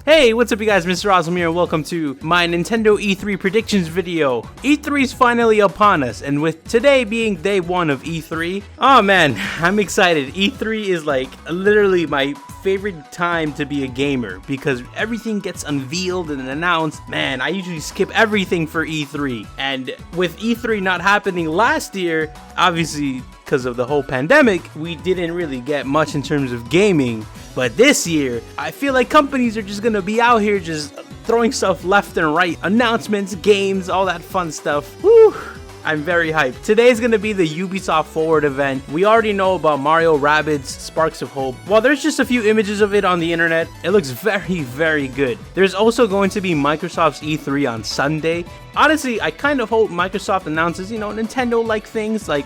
Hey, what's up you guys, Mr. Awesome here, and welcome to my Nintendo E3 predictions video. E3 is finally upon us, and with today being day one of E3, oh man, I'm excited. E3 is like literally my favorite time to be a gamer because everything gets unveiled and announced. Man, I usually skip everything for E3, and with E3 not happening last year, obviously because of the whole pandemic, we didn't really get much in terms of gaming. But this year, I feel like companies are just gonna be out here just throwing stuff left and right. Announcements, games, all that fun stuff. Woo! I'm very hyped. Today's gonna be the Ubisoft Forward event. We already know about Mario Rabbids Sparks of Hope. While there's just a few images of it on the internet, it looks very, very good. There's also going to be Microsoft's E3 on Sunday. Honestly, I kind of hope Microsoft announces, Nintendo-like things like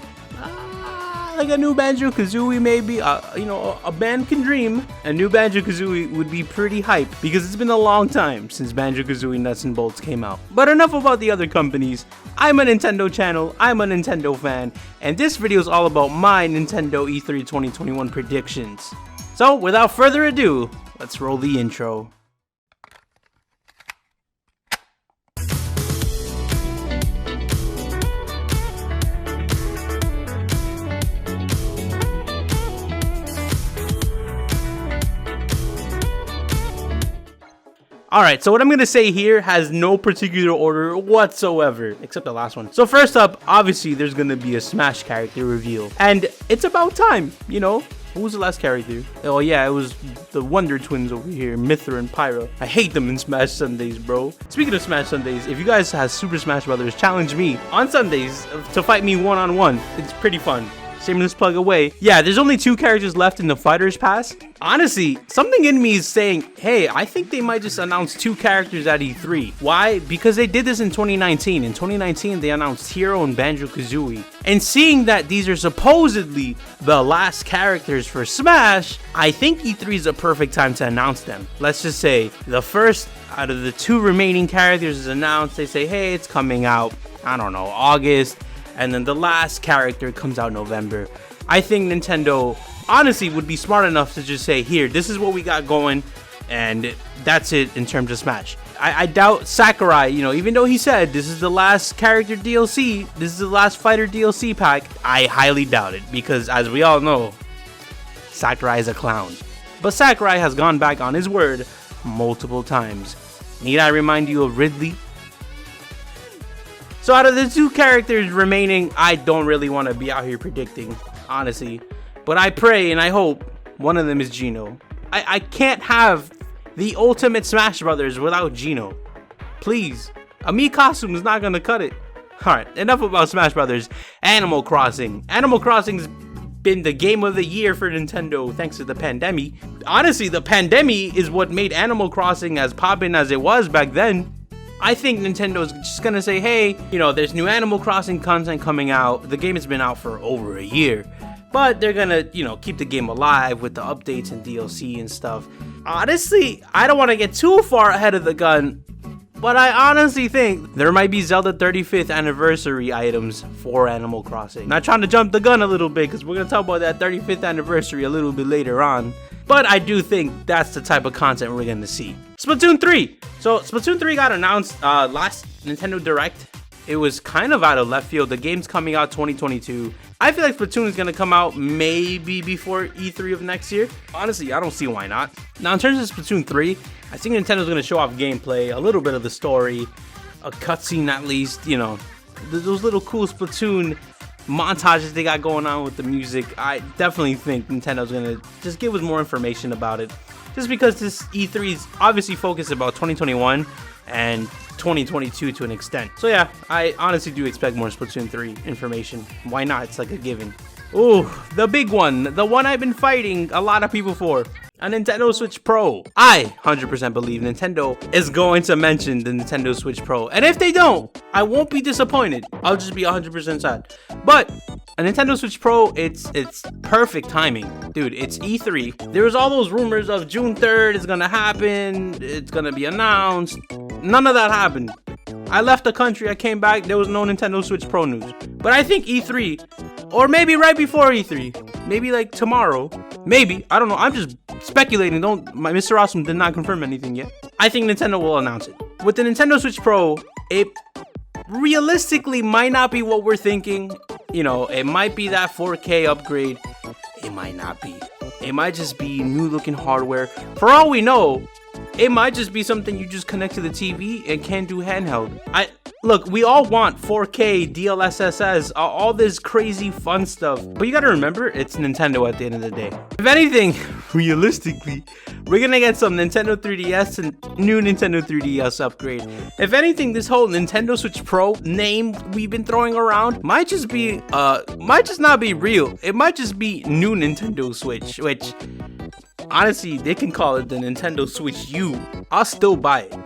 a new Banjo-Kazooie maybe. A band can dream. A new Banjo-Kazooie would be pretty hype because it's been a long time since Banjo-Kazooie Nuts and Bolts came out. But enough about the other companies. I'm a Nintendo channel, I'm a Nintendo fan, and this video is all about my Nintendo E3 2021 predictions. So without further ado, let's roll the intro. Alright, so what I'm going to say here has no particular order whatsoever, except the last one. So first up, obviously, there's going to be a Smash character reveal. And it's about time, Who was the last character? Oh yeah, it was the Wonder Twins over here, Mythra and Pyra. I hate them in Smash Sundays, bro. Speaking of Smash Sundays, if you guys have Super Smash Brothers, challenge me on Sundays to fight me one-on-one. It's pretty fun. Shameless plug away. Yeah, there's only 2 characters left in the Fighters Pass. Honestly, something in me is saying, hey, I think they might just announce 2 characters at E3. Why? Because they did this in 2019. In 2019, they announced Hero and Banjo-Kazooie. And seeing that these are supposedly the last characters for Smash, I think E3 is a perfect time to announce them. Let's just say the first out of the 2 remaining characters is announced. They say, hey, it's coming out, I don't know, August. And then the last character comes out November. I think Nintendo, honestly, would be smart enough to just say, here, this is what we got going, and that's it in terms of Smash. I doubt Sakurai, even though he said this is the last character DLC, this is the last fighter DLC pack, I highly doubt it, because as we all know, Sakurai is a clown. But Sakurai has gone back on his word multiple times. Need I remind you of Ridley? So out of the 2 characters remaining, I don't really want to be out here predicting, honestly. But I pray and I hope one of them is Geno. I can't have the ultimate Smash Brothers without Geno. Please. A Mii costume is not going to cut it. Alright, enough about Smash Brothers. Animal Crossing. Animal Crossing's been the game of the year for Nintendo thanks to the pandemic. Honestly, the pandemic is what made Animal Crossing as poppin' as it was back then. I think Nintendo is just gonna say, hey, there's new Animal Crossing content coming out. The game has been out for over a year, but they're gonna, keep the game alive with the updates and DLC and stuff. Honestly, I don't want to get too far ahead of the gun, but I honestly think there might be Zelda 35th anniversary items for Animal Crossing. Not trying to jump the gun a little bit, because we're gonna talk about that 35th anniversary a little bit later on. But I do think that's the type of content we're going to see. Splatoon 3. So Splatoon 3 got announced last Nintendo Direct. It was kind of out of left field. The game's coming out 2022. I feel like Splatoon is going to come out maybe before E3 of next year. Honestly, I don't see why not. Now, in terms of Splatoon 3, I think Nintendo's going to show off gameplay, a little bit of the story, a cutscene at least, those little cool Splatoon montages they got going on with the music. I definitely think Nintendo's gonna just give us more information about it, just because this E3 is obviously focused about 2021 and 2022 to an extent. So yeah, I honestly do expect more Splatoon 3 information. Why not? It's like a given. Ooh, the big one, the one I've been fighting a lot of people for, a Nintendo Switch Pro. I 100% believe Nintendo is going to mention the Nintendo Switch Pro. And if they don't, I won't be disappointed. I'll just be 100% sad. But a Nintendo Switch Pro, it's perfect timing. Dude, it's E3. There was all those rumors of June 3rd is gonna happen, it's gonna be announced. None of that happened. I left the country, I came back, there was no Nintendo Switch Pro news. But I think E3 Or maybe right before E3. Maybe like tomorrow. Maybe. I don't know. I'm just speculating. Mr. Awesome did not confirm anything yet. I think Nintendo will announce it. With the Nintendo Switch Pro, it realistically might not be what we're thinking. You know, it might be that 4K upgrade. It might not be. It might just be new looking hardware. For all we know, it might just be something you just connect to the TV and can do handheld. Look, we all want 4K, DLSS, all this crazy fun stuff. But you gotta remember, it's Nintendo at the end of the day. If anything, realistically, we're gonna get some Nintendo 3DS and new Nintendo 3DS upgrade. If anything, this whole Nintendo Switch Pro name we've been throwing around might just not be real. It might just be new Nintendo Switch, which honestly, they can call it the Nintendo Switch U. I'll still buy it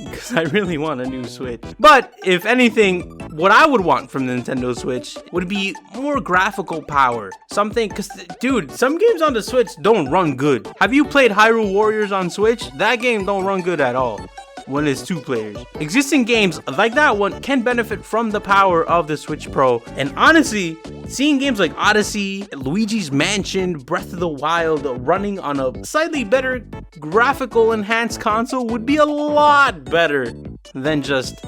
because I really want a new Switch. But if anything, what I would want from the Nintendo Switch would be more graphical power. Something, because dude, some games on the Switch don't run good. Have you played Hyrule Warriors on Switch? That game don't run good at all when it's 2 players. Existing games like that one can benefit from the power of the Switch Pro. And honestly, seeing games like Odyssey, Luigi's Mansion, Breath of the Wild running on a slightly better graphical enhanced console would be a lot better than just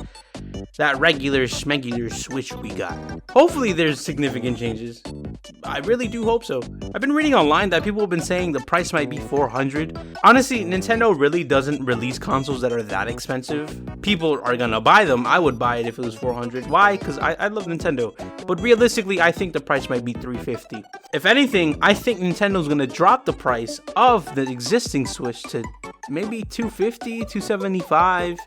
that regular schmegular Switch we got. Hopefully there's significant changes. I really do hope so. I've been reading online that people have been saying the price might be $400. Honestly, Nintendo really doesn't release consoles that are that expensive. People are gonna buy them. I would buy it if it was $400. Why? Because I love Nintendo. But realistically, I think the price might be $350. If anything, I think Nintendo's gonna drop the price of the existing Switch to maybe $250, $275,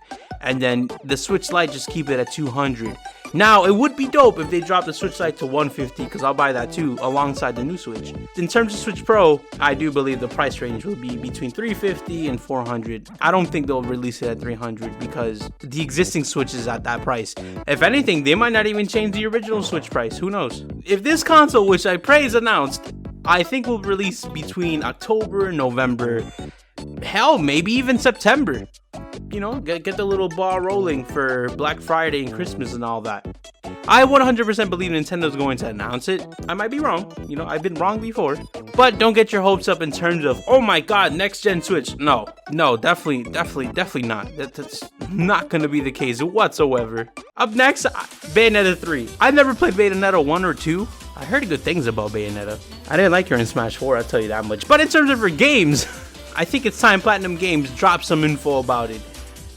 and then the Switch Lite just keep it at $200. Now, it would be dope if they dropped the Switch Lite to $150, because I'll buy that too, alongside the new Switch. In terms of Switch Pro, I do believe the price range will be between $350 and $400. I don't think they'll release it at $300 because the existing Switch is at that price. If anything, they might not even change the original Switch price. Who knows? If this console, which I pray is announced, I think will release between October and November. Hell, maybe even September. You know, get the little ball rolling for Black Friday and Christmas and all that. I 100% believe Nintendo's going to announce it. I might be wrong. You know, I've been wrong before. But don't get your hopes up in terms of, oh my god, next gen Switch. No, definitely not. That's not going to be the case whatsoever. Up next, Bayonetta 3. I never played Bayonetta 1 or 2. I heard good things about Bayonetta. I didn't like her in Smash 4, I'll tell you that much. But in terms of her games, I think it's time Platinum Games dropped some info about it.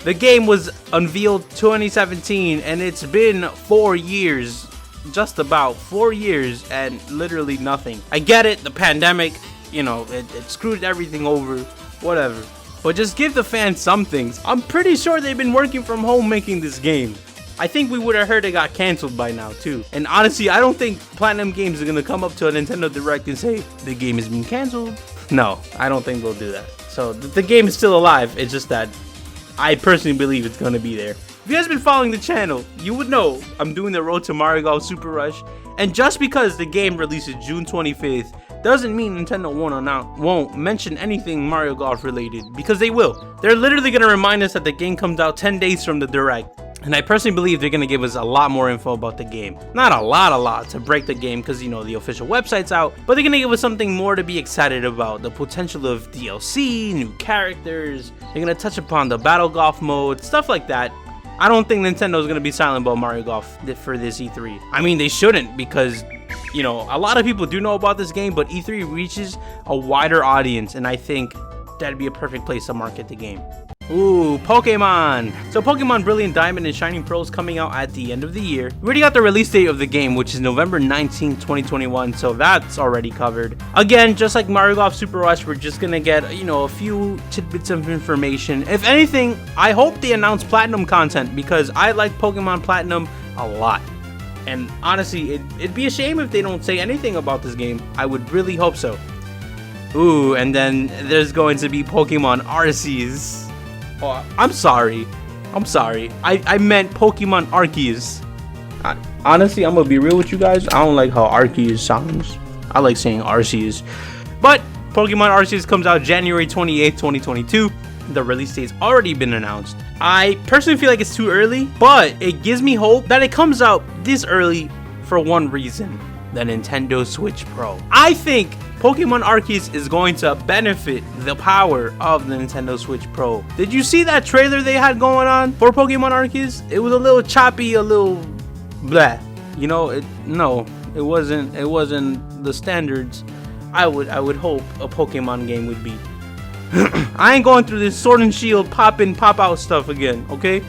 The game was unveiled 2017 and it's been 4 years, just about 4 years, and literally nothing. I get it, the pandemic, you know, it screwed everything over, whatever. But just give the fans some things. I'm pretty sure they've been working from home making this game. I think we would have heard it got canceled by now too. And honestly, I don't think Platinum Games is gonna come up to a Nintendo Direct and say, the game has been canceled. No, I don't think they'll do that. So the game is still alive, it's just that I personally believe it's gonna be there. If you guys been following the channel, you would know I'm doing the Road to Mario Golf Super Rush. And just because the game releases June 25th, doesn't mean Nintendo won't mention anything Mario Golf related, because they will. They're literally gonna remind us that the game comes out 10 days from the Direct. And I personally believe they're gonna give us a lot more info about the game. Not a lot to break the game, because you know the official website's out, but they're gonna give us something more to be excited about. The potential of DLC, new characters. They're gonna touch upon the battle golf mode, stuff like that. I don't think Nintendo's gonna be silent about Mario Golf for this E3. I mean, they shouldn't, because you know a lot of people do know about this game, but E3 reaches a wider audience, and I think that'd be a perfect place to market the game. Ooh, Pokemon! So Pokemon Brilliant Diamond and Shining Pearl is coming out at the end of the year. We already got the release date of the game, which is November 19th, 2021, so that's already covered. Again, just like Mario Golf Super Rush, we're just gonna get, you know, a few tidbits of information. If anything, I hope they announce Platinum content, because I like Pokemon Platinum a lot. And honestly, it'd be a shame if they don't say anything about this game. I would really hope so. Ooh, and then there's going to be Pokemon Arceus. Oh, I'm sorry. I meant Pokemon Arceus. Honestly, I'm gonna be real with you guys. I don't like how Arceus sounds. I like saying Arceus. But Pokemon Arceus comes out January 28th, 2022. The release date's already been announced. I personally feel like it's too early, but it gives me hope that it comes out this early for one reason. the Nintendo Switch Pro. I think Pokemon Arceus is going to benefit the power of the Nintendo Switch Pro. Did you see that trailer they had going on for Pokemon Arceus? It was a little choppy, a little blah. You know, it wasn't the standards I would hope a Pokemon game would be. I ain't going through this Sword and Shield pop in, pop out stuff again, okay?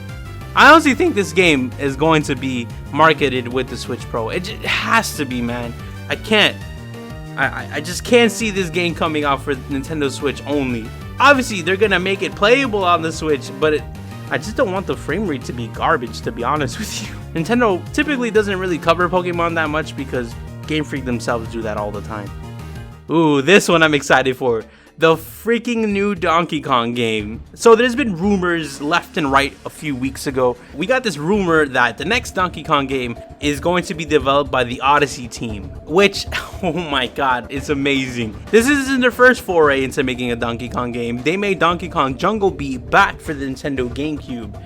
I honestly think this game is going to be marketed with the Switch Pro. It has to be, man. I just can't see this game coming out for Nintendo Switch only. Obviously, they're gonna make it playable on the Switch, but I just don't want the frame rate to be garbage, to be honest with you. Nintendo typically doesn't really cover Pokemon that much because Game Freak themselves do that all the time. Ooh, this one I'm excited for. The freaking new Donkey Kong game. So there's been rumors left and right a few weeks ago. We got this rumor that the next Donkey Kong game is going to be developed by the Odyssey team, which, oh my god, it's amazing. This isn't their first foray into making a Donkey Kong game. They made Donkey Kong Jungle Beat back for the Nintendo GameCube.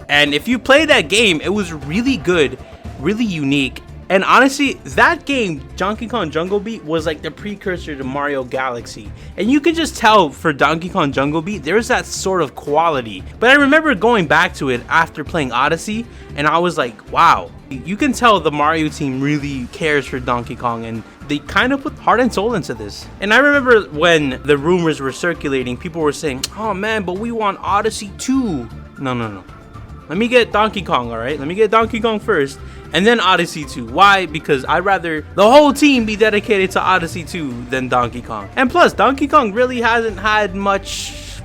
And if you play that game, it was really good, really unique. And honestly, that game, Donkey Kong Jungle Beat, was like the precursor to Mario Galaxy. And you can just tell for Donkey Kong Jungle Beat, there's that sort of quality. But I remember going back to it after playing Odyssey, and I was like, wow. You can tell the Mario team really cares for Donkey Kong, and they kind of put heart and soul into this. And I remember when the rumors were circulating, people were saying, oh man, but we want Odyssey 2. No. Let me get Donkey Kong, alright? Let me get Donkey Kong first, and then Odyssey 2. Why? Because I'd rather the whole team be dedicated to Odyssey 2 than Donkey Kong. And plus, Donkey Kong really hasn't had much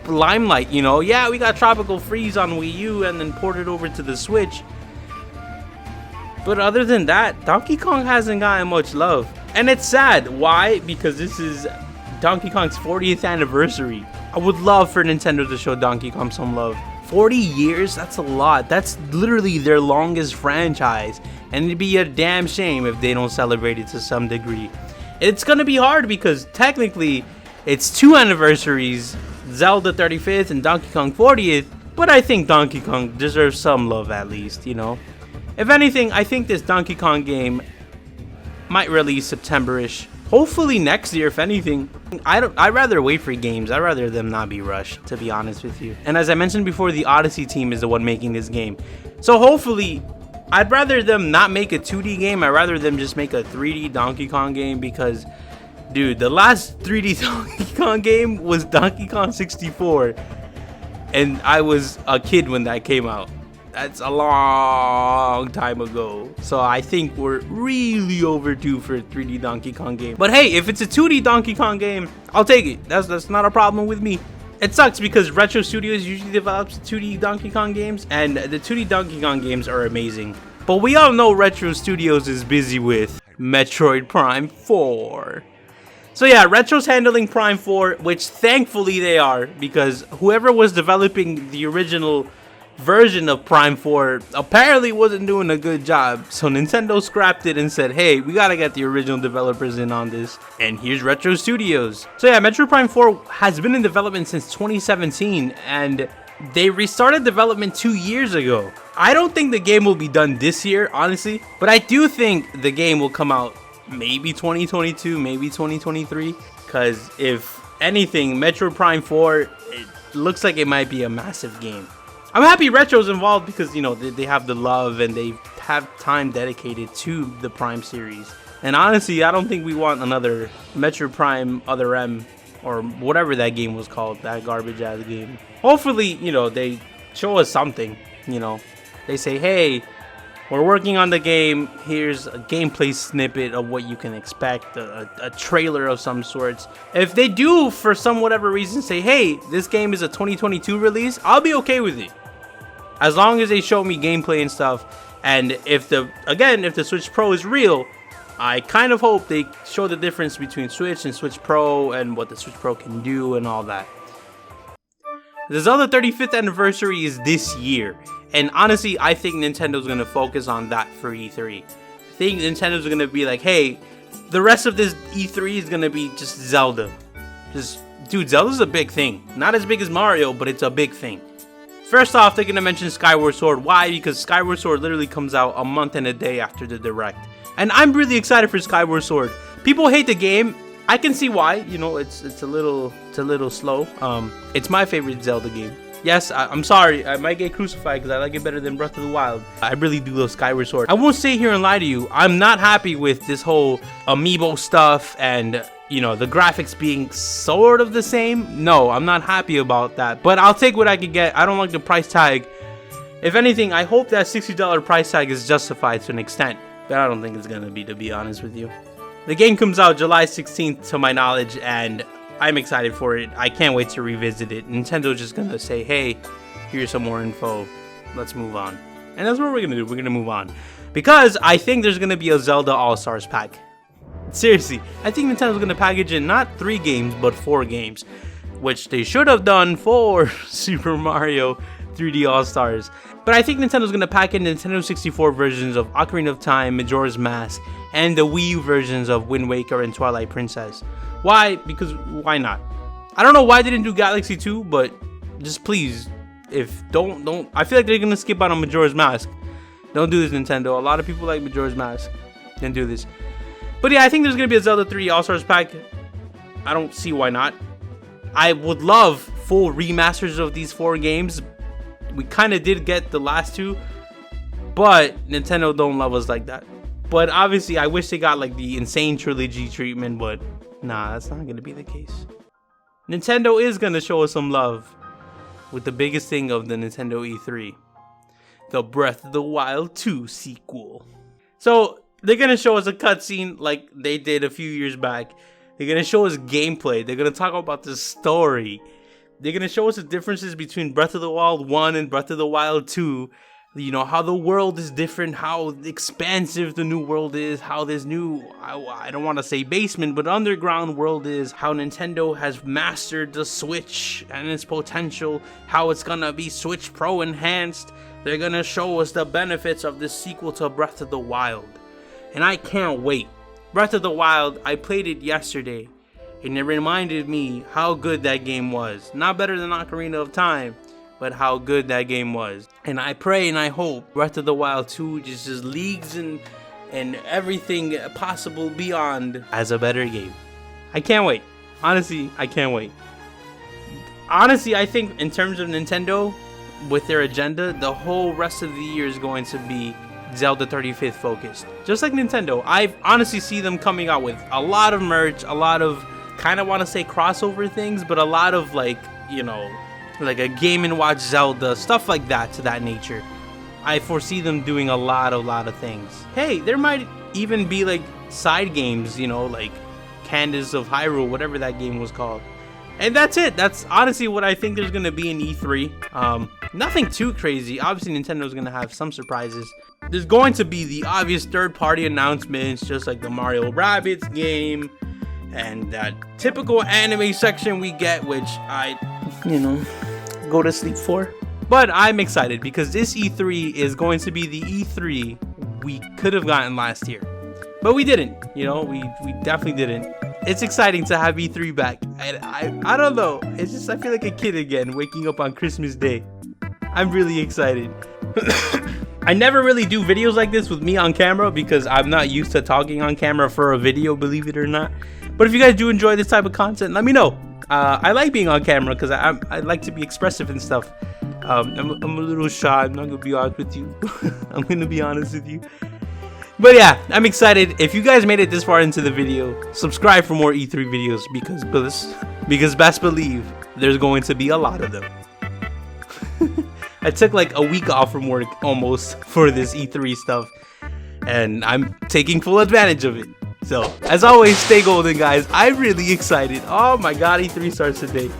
limelight, you know? Yeah, we got Tropical Freeze on Wii U and then ported over to the Switch. But other than that, Donkey Kong hasn't gotten much love. And it's sad. Why? Because this is Donkey Kong's 40th anniversary. I would love for Nintendo to show Donkey Kong some love. 40 years? That's a lot. That's literally their longest franchise. And it'd be a damn shame if they don't celebrate it to some degree. It's gonna be hard because technically it's 2 anniversaries, Zelda 35th and Donkey Kong 40th. But I think Donkey Kong deserves some love at least, you know? If anything, I think this Donkey Kong game might release September-ish. Hopefully next year, if anything. I'd rather wait for games. I'd rather them not be rushed, to be honest with you. And as I mentioned before, the Odyssey team is the one making this game. So hopefully, I'd rather them not make a 2D game. I'd rather them just make a 3D Donkey Kong game because, dude, the last 3D Donkey Kong game was Donkey Kong 64. And I was a kid when that came out. That's a long time ago. So I think we're really overdue for a 3D Donkey Kong game. But hey, if it's a 2D Donkey Kong game, I'll take it. That's not a problem with me. It sucks because Retro Studios usually develops 2D Donkey Kong games, and the 2D Donkey Kong games are amazing. But we all know Retro Studios is busy with Metroid Prime 4. So yeah, Retro's handling Prime 4, which thankfully they are, because whoever was developing the original version of Prime 4 apparently wasn't doing a good job. So Nintendo scrapped it and said, hey, we gotta get the original developers in on this. And here's Retro Studios. So yeah, Metroid Prime 4 has been in development since 2017, and they restarted development 2 years ago. I don't think the game will be done this year, honestly, but I do think the game will come out maybe 2022, maybe 2023, because if anything, Metroid Prime 4, it looks like it might be a massive game. I'm happy Retro's involved because, you know, they have the love and they have time dedicated to the Prime series. And honestly, I don't think we want another Metroid Prime Other M or whatever that game was called, that garbage ass game. Hopefully, you know, they show us something, you know. They say, hey, we're working on the game. Here's a gameplay snippet of what you can expect, a trailer of some sorts. If they do, for some whatever reason, say, hey, this game is a 2022 release, I'll be okay with it. As long as they show me gameplay and stuff. And if the Switch Pro is real, I kind of hope they show the difference between Switch and Switch Pro and what the Switch Pro can do and all that. The Zelda 35th anniversary is this year. And honestly, I think Nintendo's going to focus on that for E3. I think Nintendo's going to be like, hey, the rest of this E3 is going to be just Zelda. Dude, Zelda's a big thing. Not as big as Mario, but it's a big thing. First off, they're going to mention Skyward Sword. Why? Because Skyward Sword literally comes out a month and a day after the Direct. And I'm really excited for Skyward Sword. People hate the game. I can see why. You know, it's a little slow. It's my favorite Zelda game. Yes, I'm sorry. I might get crucified because I like it better than Breath of the Wild. I really do love Skyward Sword. I won't sit here and lie to you. I'm not happy with this whole amiibo stuff and, you know, the graphics being sort of the same. No, I'm not happy about that. But I'll take what I can get. I don't like the price tag. If anything, I hope that $60 price tag is justified to an extent. But I don't think it's going to be honest with you. The game comes out July 16th to my knowledge, and I'm excited for it. I can't wait to revisit it. Nintendo's just gonna say, hey, here's some more info. Let's move on. And that's what we're gonna do. We're gonna move on. Because I think there's gonna be a Zelda All-Stars pack. Seriously, I think Nintendo's gonna package in not 3 games, but 4 games. Which they should have done for Super Mario 3D All-Stars. But I think Nintendo's gonna pack in Nintendo 64 versions of Ocarina of Time, Majora's Mask, and the Wii U versions of Wind Waker and Twilight Princess. Why? Because why not? I don't know why they didn't do Galaxy 2, but just please, if don't. I feel like they're gonna skip out on Majora's Mask. Don't do this, Nintendo. A lot of people like Majora's Mask. Didn't do this. But yeah, I think there's gonna be a Zelda 3 All-Stars pack. I don't see why not. I would love full remasters of these 4 games. We kind of did get the last 2, but Nintendo don't love us like that. But obviously, I wish they got like the Insane Trilogy treatment, but nah, that's not gonna be the case. Nintendo is gonna show us some love with the biggest thing of the Nintendo E3, the Breath of the Wild 2 sequel. So they're gonna show us a cutscene like they did a few years back. They're gonna show us gameplay. They're gonna talk about the story. They're gonna show us the differences between Breath of the Wild 1 and Breath of the Wild 2. You know, how the world is different, how expansive the new world is, how this new, I don't want to say basement, but underground world is, how Nintendo has mastered the Switch and its potential, how it's gonna be Switch Pro enhanced. They're gonna show us the benefits of this sequel to Breath of the Wild. And I can't wait. Breath of the Wild, I played it yesterday, and it reminded me how good that game was. Not better than Ocarina of Time, but how good that game was. And I pray and I hope Breath of the Wild 2 just leagues and everything possible beyond as a better game. I can't wait. Honestly, I can't wait. Honestly, I think in terms of Nintendo, with their agenda, the whole rest of the year is going to be Zelda 35th focused. Just like Nintendo, I honestly see them coming out with a lot of merch, a lot of, kind of want to say crossover things, but a lot of like, you know, like a Game & Watch Zelda, stuff like that, to that nature. I foresee them doing a lot of things. Hey, there might even be like side games, you know, like Candace of Hyrule, whatever that game was called. And that's it. That's honestly what I think there's gonna be in E3. Nothing too crazy. Obviously, Nintendo's gonna have some surprises. There's going to be the obvious third-party announcements, just like the Mario Rabbids game, and that typical anime section we get, which I, you know, go to sleep for. But I'm excited because this E3 is going to be the E3 we could have gotten last year, but we didn't. You know, we definitely didn't. It's exciting to have E3 back. I don't know. It's just I feel like a kid again, waking up on Christmas Day. I'm really excited. I never really do videos like this with me on camera because I'm not used to talking on camera for a video, believe it or not. But if you guys do enjoy this type of content, let me know. I like being on camera because I like to be expressive and stuff. I'm a little shy. I'm not gonna be honest with you. I'm gonna be honest with you. But yeah, I'm excited. If you guys made it this far into the video, subscribe for more E3 videos because best believe there's going to be a lot of them. I took like a week off from work almost for this E3 stuff, and I'm taking full advantage of it. So, as always, stay golden, guys. I'm really excited. Oh my god, E3 starts today.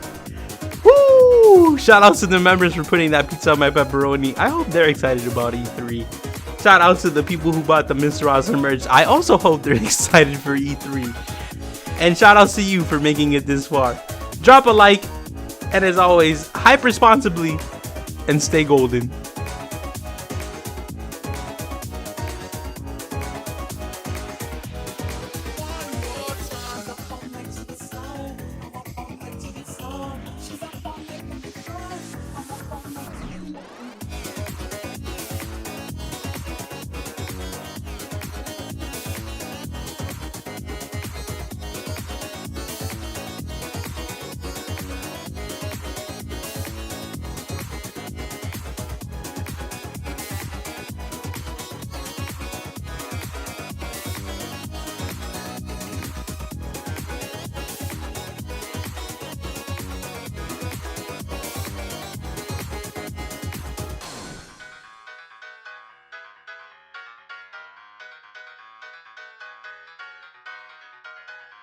Woo! Shout outs to the members for putting that pizza on my pepperoni. I hope they're excited about E3. Shout outs to the people who bought the Mr. Awesome merch. I also hope they're excited for E3. And shout outs to you for making it this far. Drop a like, and as always, hype responsibly and stay golden.